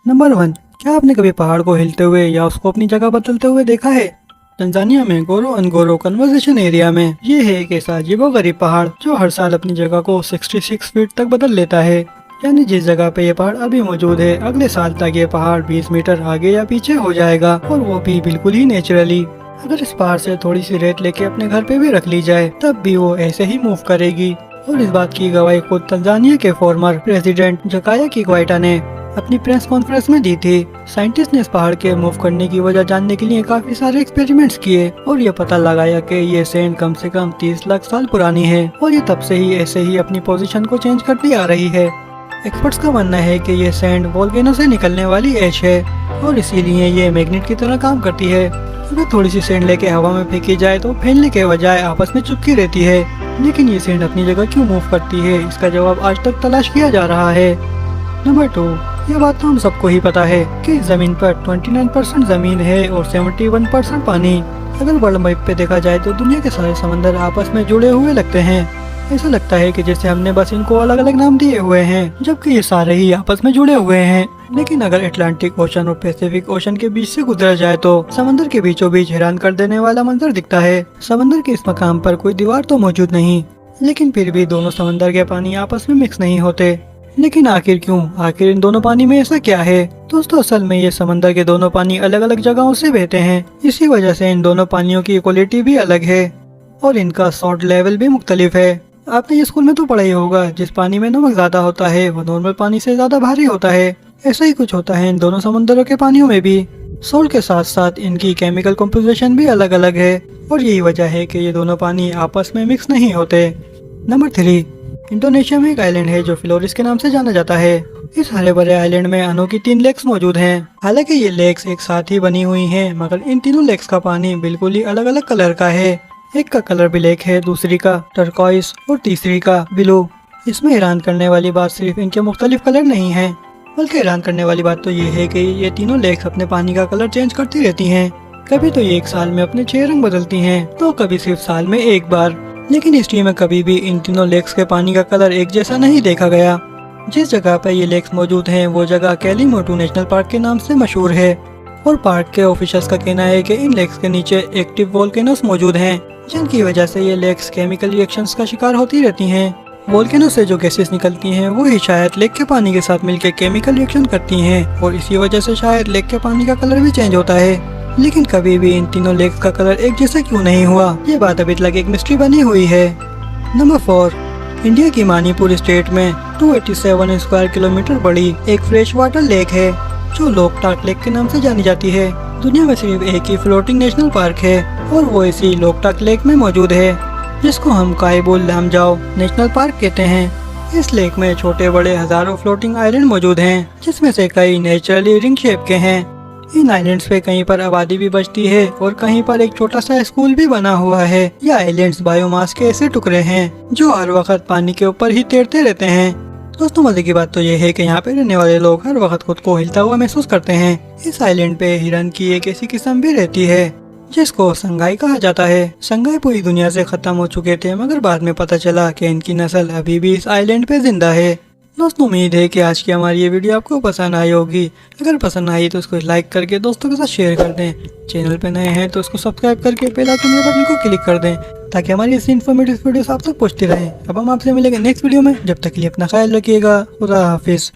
Number 1, क्या आपने कभी पहाड़ को हिलते हुए या उसको अपनी जगह बदलते हुए देखा है? तंजानिया में गोरो कन्वर्सेशन एरिया में ये है एक ऐसा अजीबोगरीब पहाड़ जो हर साल अपनी जगह को 66 फीट तक बदल लेता है। यानी जिस जगह पे ये पहाड़ अभी मौजूद है, अगले साल तक ये पहाड़ 20 मीटर आगे या पीछे हो जाएगा, और वो भी बिल्कुल ही नेचुरली। अगर इस पहाड़ से थोड़ी सी रेत लेके अपने घर पे भी रख ली जाए, तब भी वो ऐसे ही मूव करेगी। और इस बात की गवाही खुद तंजानिया के फॉर्मर प्रेसिडेंट जकाया किक्वाइटा ने अपनी प्रेस कॉन्फ्रेंस में दी थी। साइंटिस्ट ने इस पहाड़ के मूव करने की वजह जानने के लिए काफी सारे एक्सपेरिमेंट्स किए और ये पता लगाया कि ये सैंड कम से कम 30 लाख साल पुरानी है, और ये तब से ही ऐसे ही अपनी पोजीशन को चेंज करती आ रही है। एक्सपर्ट्स का मानना है कि ये सैंड वोल्केनो से निकलने वाली ऐश है, और इसीलिए ये मैग्नेट की तरह काम करती है। अगर थोड़ी सी सैंड लेके हवा में फेंकी जाए तो फैलने के बजाय आपस में चिपकी रहती है। लेकिन ये सैंड अपनी जगह क्यों मूव करती है, इसका जवाब आज तक तलाश किया जा रहा है। नंबर 2, ये बात तो हम सबको ही पता है कि इस जमीन पर 29% जमीन है और 71% पानी। अगर वर्ल्ड मैप पे देखा जाए तो दुनिया के सारे समंदर आपस में जुड़े हुए लगते हैं। ऐसा लगता है कि जैसे हमने बस इनको अलग अलग नाम दिए हुए हैं, जबकि ये सारे ही आपस में जुड़े हुए हैं। लेकिन अगर अटलांटिक ओशन और पैसिफिक ओशन के बीच से गुजरा जाए तो समंदर के बीचों बीच हैरान कर देने वाला मंजर दिखता है। समंदर के इस मकाम पर कोई दीवार तो मौजूद नहीं, लेकिन फिर भी दोनों समंदर के पानी आपस में मिक्स नहीं होते। लेकिन आखिर क्यों? आखिर इन दोनों पानी में ऐसा क्या है? दोस्तों, असल में ये समंदर के दोनों पानी अलग अलग जगहों से बहते हैं। इसी वजह से इन दोनों पानियों की क्वालिटी भी अलग है और इनका सॉल्ट लेवल भी मुख्तलिफ है। आपने ये स्कूल में तो पढ़ा ही होगा, जिस पानी में नमक ज्यादा होता है वो नॉर्मल पानी से ज्यादा भारी होता है। ऐसा ही कुछ होता है इन दोनों समंदरों के पानियों में भी। सॉल्ट के साथ साथ इनकी केमिकल कंपोजिशन भी अलग अलग है, और यही वजह है कि ये दोनों पानी आपस में मिक्स नहीं होते। नंबर 3, इंडोनेशिया में एक आइलैंड है जो फ्लोरिस के नाम से जाना जाता है। इस हरे भरे आइलैंड में अनोखी 3 लेक्स मौजूद हैं। हालांकि ये लेक्स एक साथ ही बनी हुई हैं, मगर इन तीनों लेक्स का पानी बिल्कुल ही अलग अलग कलर का है। एक का कलर ब्लैक है, दूसरी का टर्कोइस और तीसरी का ब्लू। इसमें हैरान करने वाली बात सिर्फ इनके मुख्तलिफ कलर नहीं है, बल्कि हैरान करने वाली बात तो ये है कि ये तीनों लेक्स अपने पानी का कलर चेंज करती रहती हैं। कभी तो ये एक साल में अपने 6 रंग बदलती हैं, तो कभी सिर्फ साल में एक बार। लेकिन हिस्ट्री में कभी भी इन तीनों लेक्स के पानी का कलर एक जैसा नहीं देखा गया। जिस जगह पर ये लेक्स मौजूद हैं, वो जगह कैलीमोटू नेशनल पार्क के नाम से मशहूर है, और पार्क के ऑफिशियल्स का कहना है कि इन लेक्स के नीचे एक्टिव वोल्केनोस मौजूद हैं, जिनकी वजह से ये लेक्स केमिकल रिएक्शंस का शिकार होती रहती हैं। वोल्केनो से जो गैसेस निकलती हैं वो ही शायद लेक के पानी के साथ मिलकर केमिकल रिएक्शन करती हैं, और इसी वजह से शायद लेक के पानी का कलर भी चेंज होता है। लेकिन कभी भी इन तीनों लेक्स का कलर एक जैसा क्यों नहीं हुआ, ये बात अभी तक एक मिस्ट्री बनी हुई है। नंबर 4, इंडिया की मणिपुर स्टेट में 287 स्क्वायर किलोमीटर बड़ी एक फ्रेश वाटर लेक है, जो लोकटाक लेक के नाम से जानी जाती है। दुनिया में सिर्फ एक ही फ्लोटिंग नेशनल पार्क है, और वो इसी लोकटाक लेक में मौजूद है, जिसको हम कायबुल लामजाओ नेशनल पार्क कहते हैं। इस लेक में छोटे बड़े हजारों फ्लोटिंग आइलैंड मौजूद हैं, जिसमें से कई नेचुरली रिंग शेप के हैं। इन आइलैंड्स पे कहीं पर आबादी भी बचती है और कहीं पर एक छोटा सा स्कूल भी बना हुआ है। ये आइलैंड्स बायोमास के ऐसे टुकड़े हैं जो हर वक्त पानी के ऊपर ही तैरते रहते हैं। दोस्तों, मजे की बात तो ये है कि यहाँ पे रहने वाले लोग हर वक्त खुद को हिलता हुआ महसूस करते हैं। इस आइलैंड पे हिरन की एक ऐसी किस्म भी रहती है जिसको संगाई कहा जाता है। संगाई पूरी दुनिया से खत्म हो चुके थे, मगर बाद में पता चला कि इनकी नस्ल अभी भी इस आइलैंड पे जिंदा है। दोस्तों, उम्मीद है कि आज की हमारी ये वीडियो आपको पसंद आई होगी। अगर पसंद आई तो इसको लाइक करके दोस्तों के साथ शेयर कर दें। चैनल पे नए हैं तो इसको सब्सक्राइब करके बेल आइकन बटन को क्लिक कर दें, ताकि हमारी ऐसी इन्फॉर्मेटिव वीडियोस आप तक पहुंचती रहे। अब हम आपसे मिलेंगे नेक्स्ट वीडियो में, जब तक के लिए अपना ख्याल रखिएगा। खुदा हाफिज।